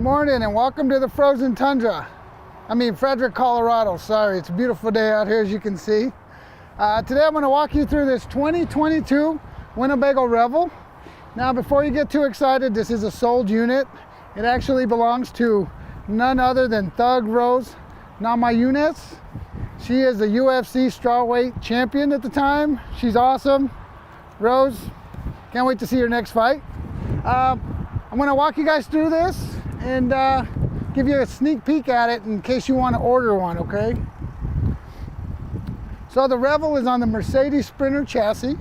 Good morning and welcome to the frozen tundra. Frederick, Colorado. Sorry, it's a beautiful day out here as you can see. Today I'm going to walk you through this 2022 Winnebago Revel. Now before you get too excited, this is a sold unit. It actually belongs to none other than Thug Rose Namajunas. She is a UFC strawweight champion at the time. She's awesome. Rose, can't wait to see her next fight. I'm going to walk you guys through this and give you a sneak peek at it in case you want to order one, okay? So the Revel is on the Mercedes Sprinter chassis.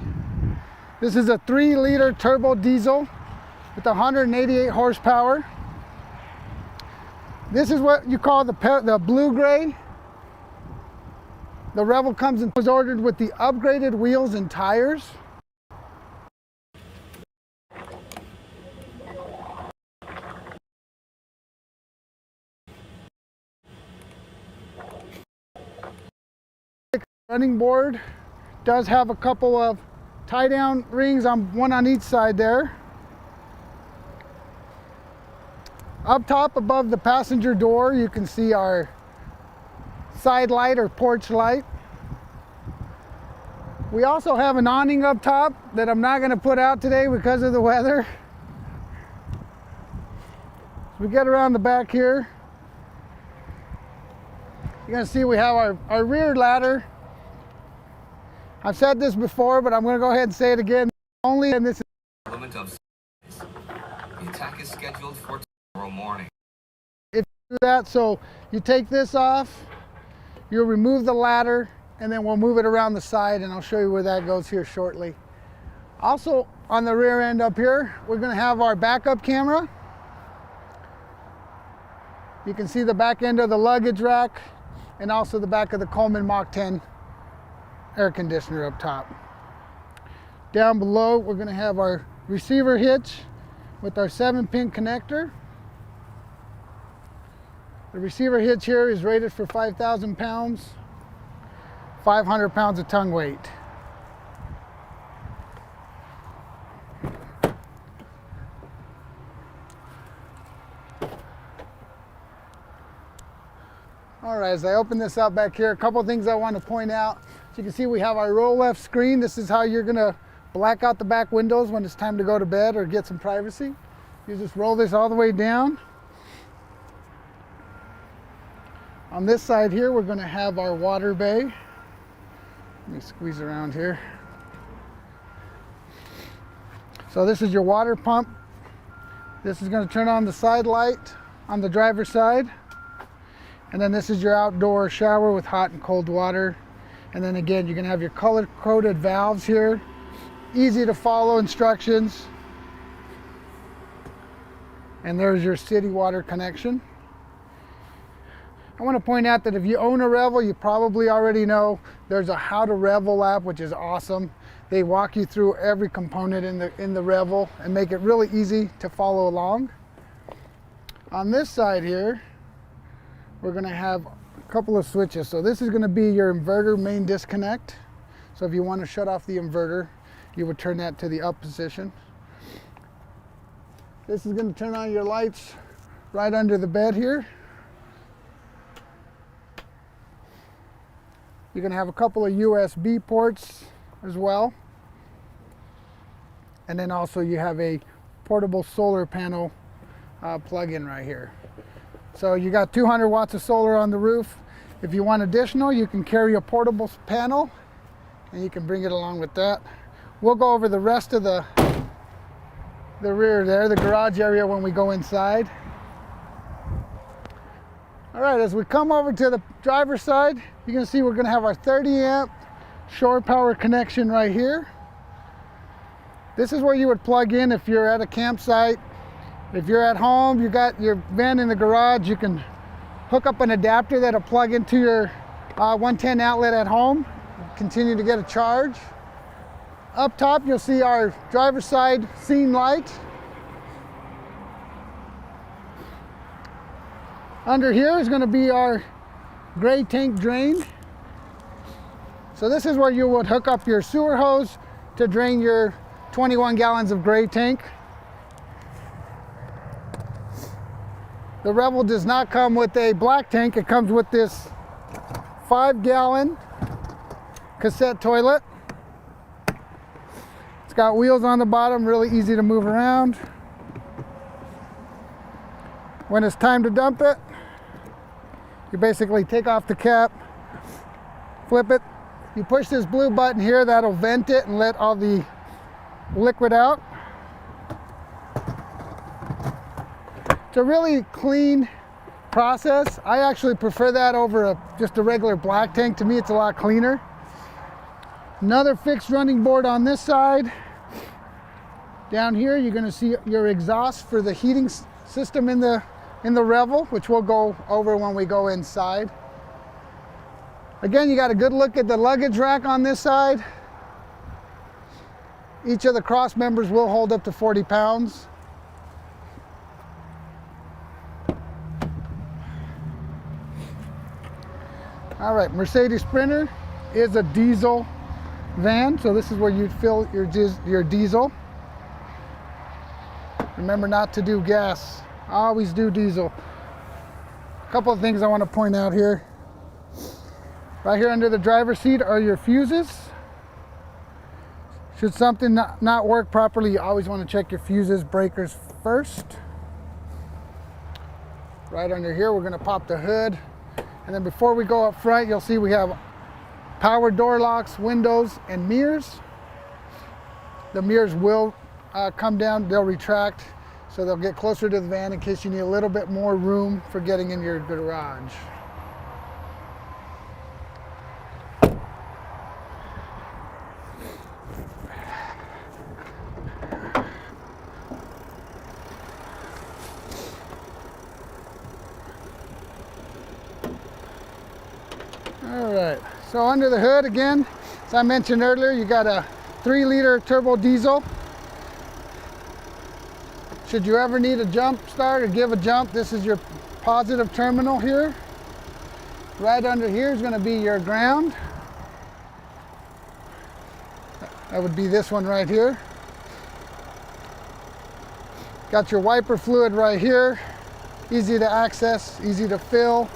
This is a 3-liter turbo diesel with 188 horsepower. This is what you call the blue-gray. The Revel was ordered with the upgraded wheels and tires. Running board does have a couple of tie-down rings, one on each side there. Up top above the passenger door you can see our side light or porch light. We also have an awning up top that I'm not going to put out today because of the weather. As we get around the back here, you're going to see we have our rear ladder. I've said this before, but I'm going to go ahead and say it again. And this is element of the attack is scheduled for tomorrow morning. If you do that, so you take this off, you'll remove the ladder, and then we'll move it around the side, and I'll show you where that goes here shortly. Also, on the rear end up here, we're going to have our backup camera. You can see the back end of the luggage rack, and also the back of the Coleman Mach 10 air conditioner up top. Down below we're going to have our receiver hitch with our 7-pin connector. The receiver hitch here is rated for 5,000 pounds, 500 pounds of tongue weight. Alright, as I open this up back here, a couple things I want to point out. As you can see, we have our roll left screen. This is how you're going to black out the back windows when it's time to go to bed or get some privacy. You just roll this all the way down. On this side here, we're going to have our water bay. Let me squeeze around here. So this is your water pump. This is going to turn on the side light on the driver's side. And then this is your outdoor shower with hot and cold water. And then again, you're going to have your color-coded valves here. Easy to follow instructions. And there's your city water connection. I want to point out that if you own a Revel, you probably already know there's a How to Revel app, which is awesome. They walk you through every component in the Revel and make it really easy to follow along. On this side here, we're going to have a couple of switches. So this is going to be your inverter main disconnect. So if you want to shut off the inverter, you would turn that to the up position. This is going to turn on your lights right under the bed here. You're going to have a couple of USB ports as well. And then also you have a portable solar panel plug-in right here. So you got 200 watts of solar on the roof. If you want additional, you can carry a portable panel and you can bring it along with that. We'll go over the rest of the rear there, the garage area, when we go inside. All right, as we come over to the driver's side, you can see we're going to have our 30 amp shore power connection right here. This is where you would plug in if you're at a campsite. If you're at home, you got your van in the garage, you can hook up an adapter that'll plug into your 110 outlet at home, continue to get a charge. Up top, you'll see our driver's side scene light. Under here is going to be our gray tank drain. So this is where you would hook up your sewer hose to drain your 21 gallons of gray tank. The Revel does not come with a black tank. It comes with this 5-gallon cassette toilet. It's got wheels on the bottom, really easy to move around. When it's time to dump it, you basically take off the cap, flip it. You push this blue button here, that'll vent it and let all the liquid out. It's a really clean process. I actually prefer that over just a regular black tank. To me, it's a lot cleaner. Another fixed running board on this side. Down here, you're going to see your exhaust for the heating system in the Revel, which we'll go over when we go inside. Again, you got a good look at the luggage rack on this side. Each of the cross members will hold up to 40 pounds. All right, Mercedes Sprinter is a diesel van, so this is where you'd fill your diesel. Remember not to do gas, always do diesel. A couple of things I want to point out here. Right here under the driver's seat are your fuses. Should something not work properly, you always want to check your fuses, breakers first. Right under here, we're going to pop the hood. And then before we go up front, you'll see we have power door locks, windows, and mirrors. The mirrors will come down, they'll retract, so they'll get closer to the van in case you need a little bit more room for getting in your garage. All right, so under the hood again, as I mentioned earlier, you got a 3-liter turbo diesel. Should you ever need a jump start or give a jump, this is your positive terminal here. Right under here is going to be your ground. That would be this one right here. Got your wiper fluid right here. Easy to access, easy to fill.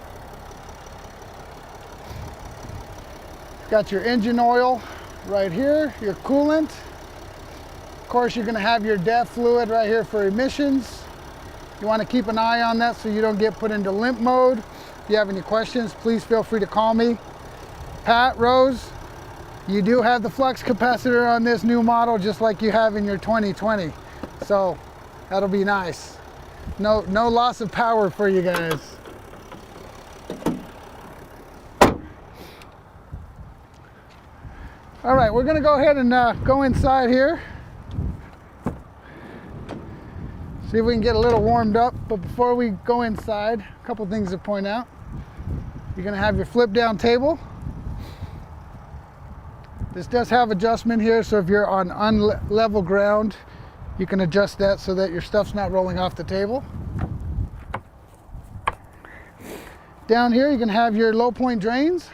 Got your engine oil right here, your coolant. Of course, you're going to have your DEF fluid right here for emissions. You want to keep an eye on that so you don't get put into limp mode. If you have any questions, please feel free to call me. Pat, Rose, you do have the flux capacitor on this new model just like you have in your 2020. So that'll be nice. No loss of power for you guys. All right, we're gonna go ahead and go inside here. See if we can get a little warmed up. But before we go inside, a couple things to point out. You're gonna have your flip down table. This does have adjustment here, so if you're on unlevel ground, you can adjust that so that your stuff's not rolling off the table. Down here, you can have your low point drains.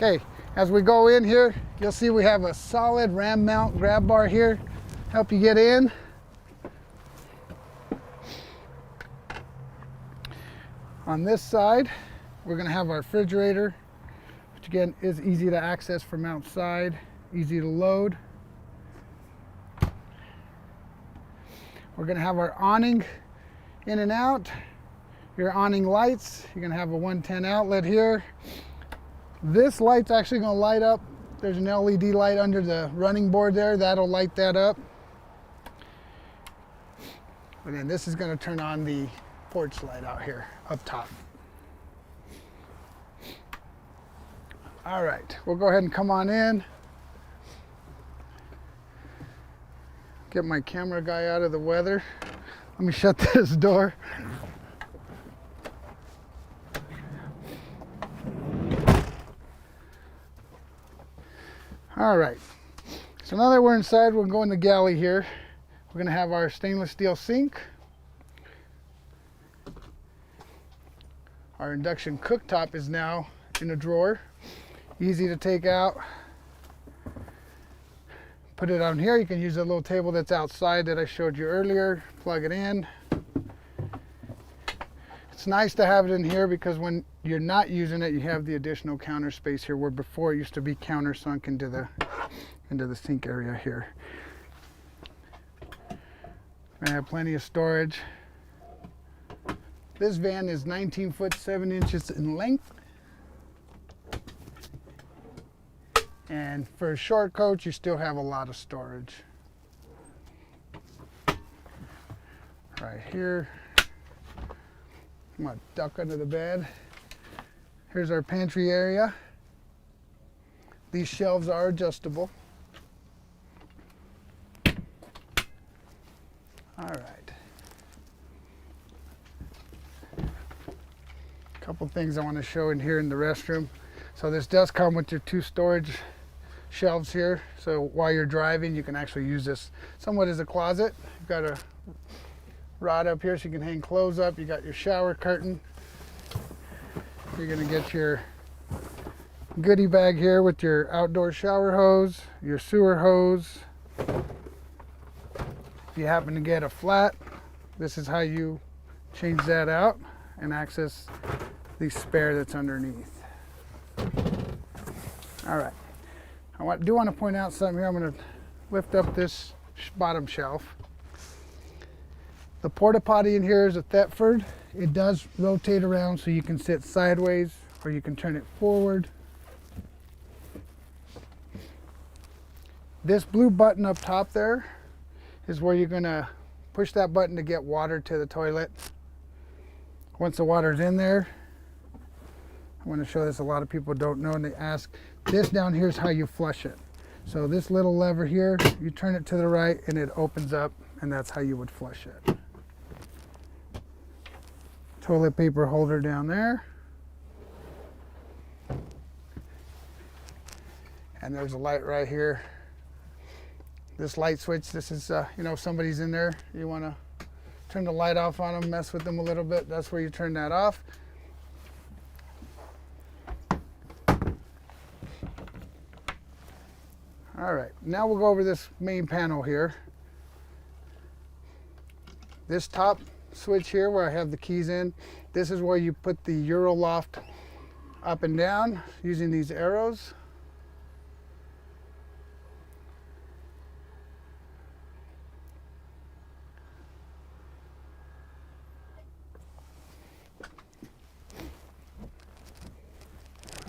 Okay, as we go in here, you'll see we have a solid ram mount grab bar here, help you get in. On this side, we're gonna have our refrigerator, which again is easy to access from outside, easy to load. We're gonna have our awning in and out, your awning lights. You're gonna have a 110 outlet here. This light's actually going to light up. There's an LED light under the running board there. That'll light that up. And then this is going to turn on the porch light out here up top. All right, we'll go ahead and come on in. Get my camera guy out of the weather. Let me shut this door. All right, so now that we're inside, we're going to Galley here. We're gonna have our stainless steel sink. Our induction cooktop is now in a drawer. Easy to take out. put it on here. You can use a little table that's outside that I showed you earlier. Plug it in. It's nice to have it in here because when you're not using it, you have the additional counter space here, where before it used to be countersunk into the sink area here. I have plenty of storage. This van is 19 foot 7 inches in length. And for a short coach, you still have a lot of storage. Right here. I'm gonna duck under the bed. Here's our pantry area. These shelves are adjustable. All right. A couple things I want to show in here in the restroom. So this does come with your 2 storage shelves here. So while you're driving, you can actually use this somewhat as a closet. You've got a rod up here so you can hang clothes up. You got your shower curtain. You're gonna get your goodie bag here with your outdoor shower hose, your sewer hose. If you happen to get a flat, this is how you change that out and access the spare that's underneath. All right, do want to point out something here. I'm going to lift up this bottom shelf. The porta potty in here is a Thetford. It does rotate around so you can sit sideways or you can turn it forward. This blue button up top there is where you're going to push that button to get water to the toilet. Once the water's in there, I want to show this. A lot of people don't know and they ask. This down here is how you flush it. So this little lever here, you turn it to the right and it opens up, and that's how you would flush it. Toilet paper holder down there. And there's a light right here. This light switch, this is, you know, if somebody's in there, you want to turn the light off on them, mess with them a little bit, that's where you turn that off. All right, now we'll go over this main panel here. This top switch here where I have the keys in, this is where you put the Euro loft up and down using these arrows.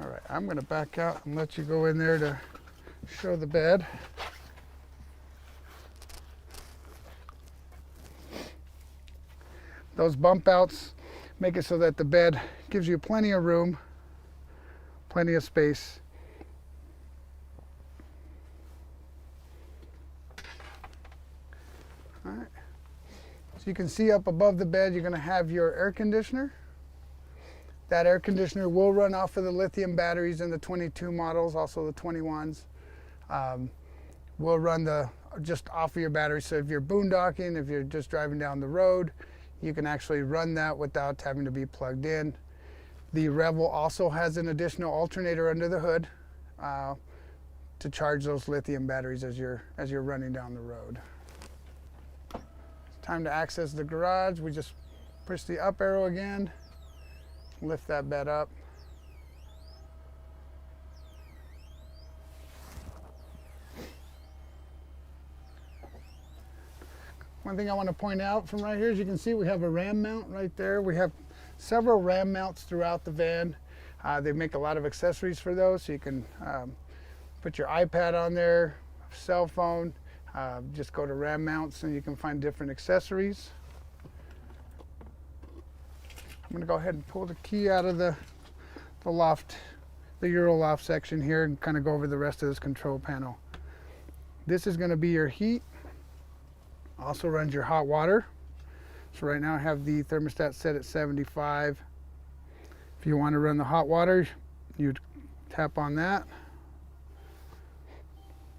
All right, I'm going to back out and let you go in there to show the bed. Those bump outs make it so that the bed gives you plenty of room, plenty of space. All right. So you can see up above the bed, you're going to have your air conditioner. That air conditioner will run off of the lithium batteries in the 22 models, also the 21s. Will run just off of your battery. So if you're boondocking, if you're just driving down the road, you can actually run that without having to be plugged in. The Revel also has an additional alternator under the hood to charge those lithium batteries as you're running down the road. It's time to access the garage. We just push the up arrow again, lift that bed up. One thing I want to point out from right here is you can see we have a ram mount right there. We have several ram mounts throughout the van. They make a lot of accessories for those, so you can put your iPad on there, cell phone, just go to ram mounts and you can find different accessories. I'm going to go ahead and pull the key out of the loft, the Euro loft section here, and kind of go over the rest of this control panel. This is going to be your heat. Also runs your hot water. So right now I have the thermostat set at 75. If you want to run the hot water, you tap on that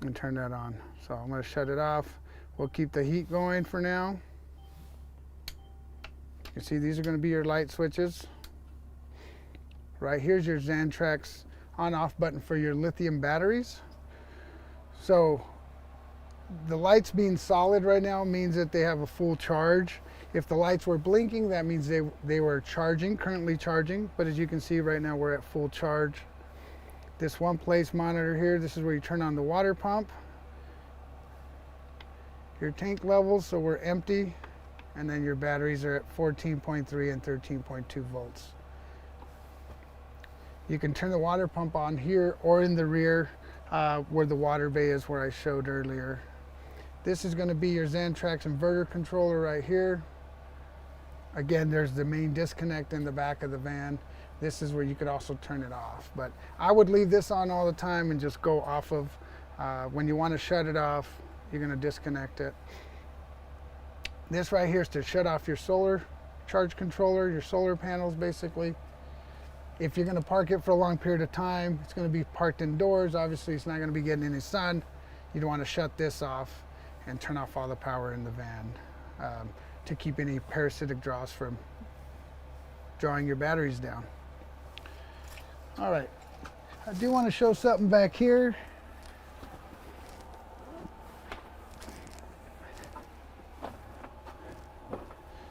and turn that on. So I'm going to shut it off. We'll keep the heat going for now. You can see these are going to be your light switches. Right here's your Xantrex on-off button for your lithium batteries. So The lights being solid right now means that they have a full charge. If the lights were blinking, that means they were charging, currently charging. But as you can see right now, we're at full charge. This one place monitor here, this is where you turn on the water pump. Your tank levels, so we're empty. And then your batteries are at 14.3 and 13.2 volts. You can turn the water pump on here or in the rear where the water bay is, where I showed earlier. This is going to be your Xantrax inverter controller right here. Again, there's the main disconnect in the back of the van. This is where you could also turn it off. But I would leave this on all the time and just go off of, when you want to shut it off, you're going to disconnect it. This right here is to shut off your solar charge controller, your solar panels basically. If you're going to park it for a long period of time, it's going to be parked indoors. Obviously, it's not going to be getting any sun. You'd want to shut this off and turn off all the power in the van to keep any parasitic draws from drawing your batteries down. All right, I do want to show something back here.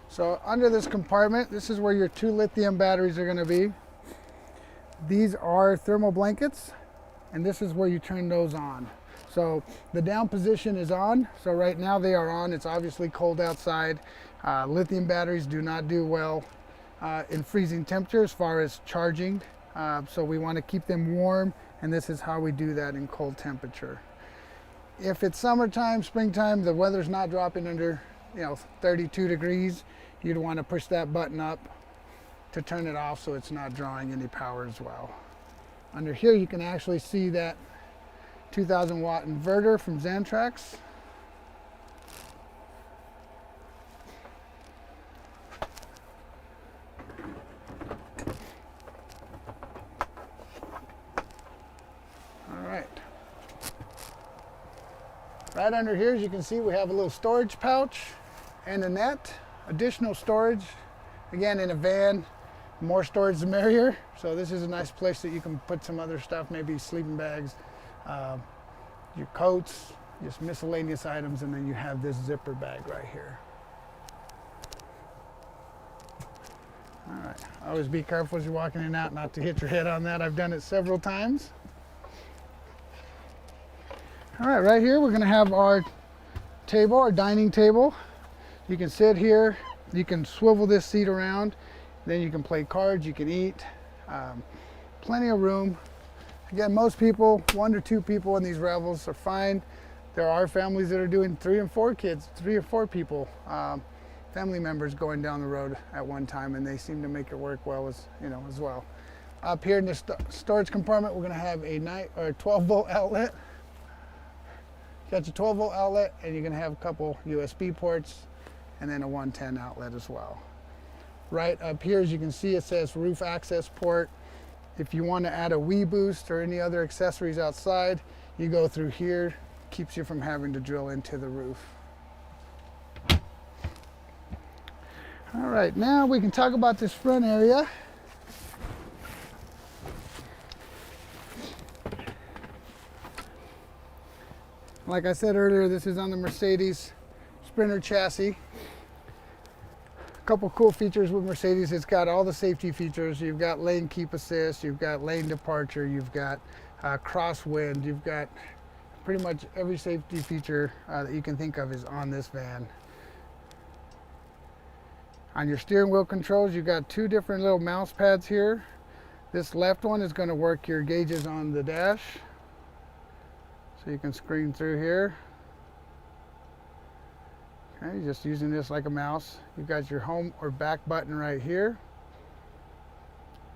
So under this compartment, this is where your 2 lithium batteries are going to be. These are thermal blankets, and this is where you turn those on. So the down position is on. So right now they are on. It's obviously cold outside. Lithium batteries do not do well in freezing temperature as far as charging. So we want to keep them warm, and this is how we do that in cold temperature. If it's summertime, springtime, the weather's not dropping under 32 degrees, you'd want to push that button up to turn it off so it's not drawing any power as well. Under here you can actually see that 2000 watt inverter from Xantrax. All right. Right under here, as you can see, we have a little storage pouch and a net. Additional storage, again, in a van, more storage the merrier. So this is a nice place that you can put some other stuff, maybe sleeping bags, your coats, just miscellaneous items, and then you have this zipper bag right here. All right, always be careful as you're walking in and out not to hit your head on that. I've done it several times. All right, right here we're gonna have our table, our dining table. You can sit here, you can swivel this seat around, then you can play cards, you can eat. Plenty of room. Again, most people, 1 to 2 people in these Revels are fine. There are families that are doing 3 and 4 kids, 3 or 4 people, family members going down the road at one time, and they seem to make it work well as well. Up here in the storage compartment, we're gonna have a 12 volt outlet. Got your 12 volt outlet, and you're gonna have a couple USB ports, and then a 110 outlet as well. Right up here, as you can see, it says roof access port. If you want to add a Wii boost or any other accessories outside, you go through here. Keeps you from having to drill into the roof. All right, now we can talk about this front area. Like I said earlier, this is on the Mercedes Sprinter chassis. A couple cool features with Mercedes. It's got all the safety features. You've got lane keep assist, you've got lane departure, you've got crosswind, you've got pretty much every safety feature that you can think of is on this van. On your steering wheel controls, you've got 2 different little mouse pads here. This left one is going to work your gauges on the dash. So you can screen through here. Okay, just using this like a mouse. You've got your home or back button right here.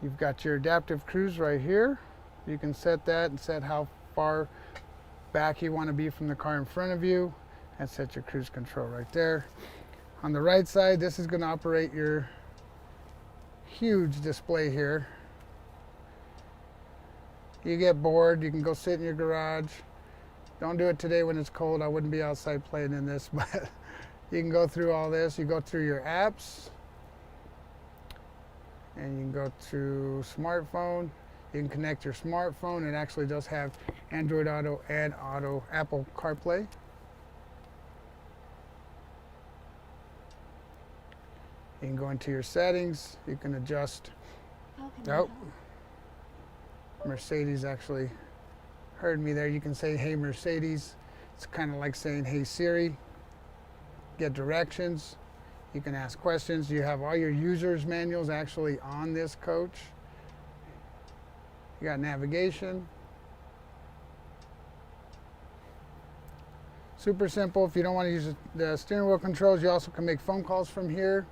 You've got your adaptive cruise right here. You can set that and set how far back you want to be from the car in front of you, and set your cruise control right there. On the right side, this is going to operate your huge display here. You get bored, you can go sit in your garage. Don't do it today when it's cold. I wouldn't be outside playing in this, but you can go through all this. You go through your apps, and you can go through smartphone. You can connect your smartphone. It actually does have Android Auto and Apple CarPlay. You can go into your settings. You can adjust. How can I help? Mercedes actually heard me there. You can say, hey Mercedes. It's kind of like saying, hey Siri. Get directions. You can ask questions. You have all your users manuals actually on this coach. You got navigation. Super simple. If you don't want to use the steering wheel controls, you also can make phone calls from here.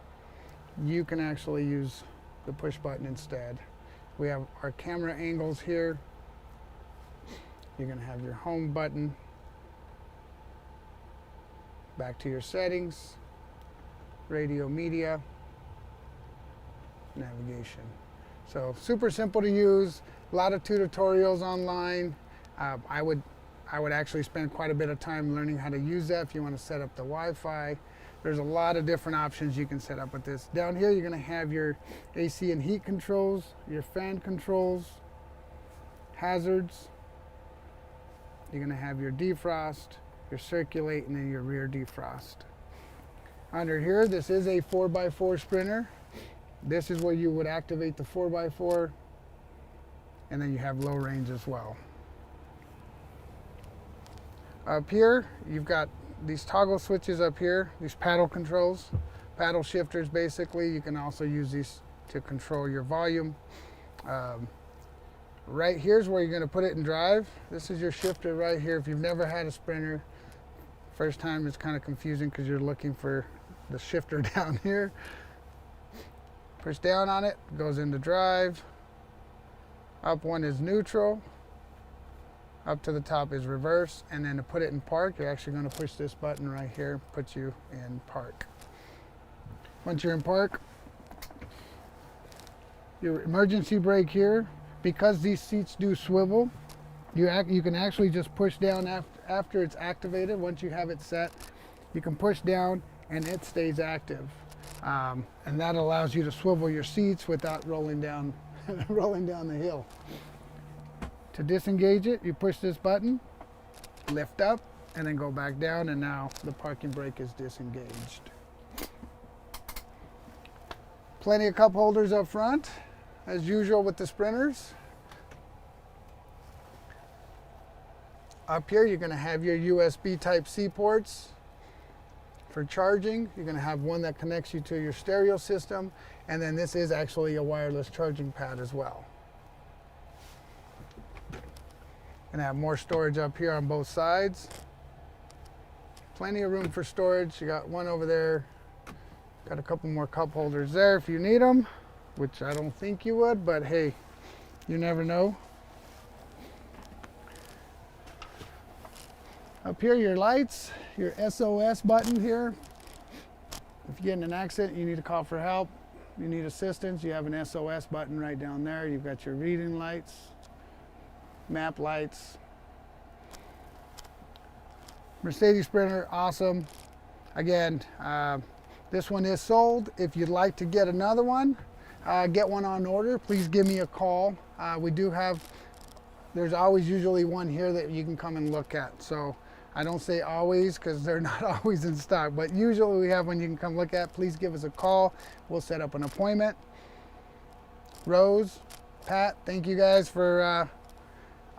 You can actually use the push button instead. We have our camera angles here. You're going to have your home button. Back to your settings. Radio media. Navigation. So super simple to use. A lot of tutorials online. I would actually spend quite a bit of time learning how to use that if you want to set up the Wi-Fi. There's a lot of different options you can set up with this. Down here you're going to have your AC and heat controls, your fan controls, hazards. You're going to have your defrost, your circulate, and then your rear defrost. Under here, this is a 4x4 Sprinter. This is where you would activate the 4x4, and then you have low range as well. Up here, you've got these toggle switches up here, these paddle controls, paddle shifters basically. You can also use these to control your volume. Right here's where you're going to put it in drive. This is your shifter right here. If you've never had a Sprinter, first time it's kind of confusing because you're looking for the shifter down here. Push down on it, goes into drive. Up one is neutral. Up to the top is reverse, and then to put it in park, you're actually going to push this button right here, put you in park. Once you're in park, your emergency brake here, because these seats do swivel, you can actually just push down after it's activated. Once you have it set, you can push down and it stays active. And that allows you to swivel your seats without rolling down, rolling down the hill. To disengage it, you push this button, lift up, and then go back down, and now the parking brake is disengaged. Plenty of cup holders up front, as usual with the Sprinters. Up here, you're going to have your USB Type-C ports for charging. You're going to have one that connects you to your stereo system, and then this is actually a wireless charging pad as well. Gonna have more storage up here on both sides. Plenty of room for storage. You got one over there. Got a couple more cup holders there if you need them, which I don't think you would, but hey, you never know. Up here, your lights, your SOS button here. If you get in an accident, you need to call for help, you need assistance, you have an SOS button right down there. You've got your reading lights, map lights. Mercedes Sprinter, awesome. Again, this one is sold. If you'd like to get another one, get one on order, please give me a call. There's always usually one here that you can come and look at. So I don't say always because they're not always in stock, but usually we have one you can come look at. Please give us a call. We'll set up an appointment. Rose, Pat, thank you guys for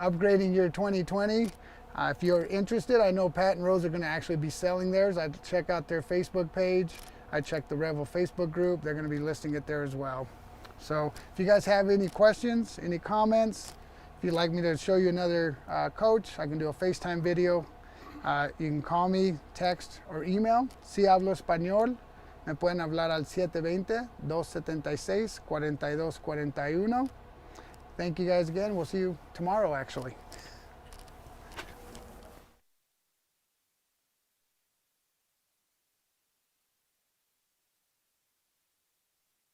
upgrading your 2020. If you're interested, I know Pat and Rose are going to actually be selling theirs. I check out their Facebook page. I check the Revel Facebook group. They're going to be listing it there as well. So if you guys have any questions, any comments, if you'd like me to show you another coach, I can do a FaceTime video. You can call me, text, or email. Si hablo español, me pueden hablar al 720-276-4241. Thank you guys again. We'll see you tomorrow, actually.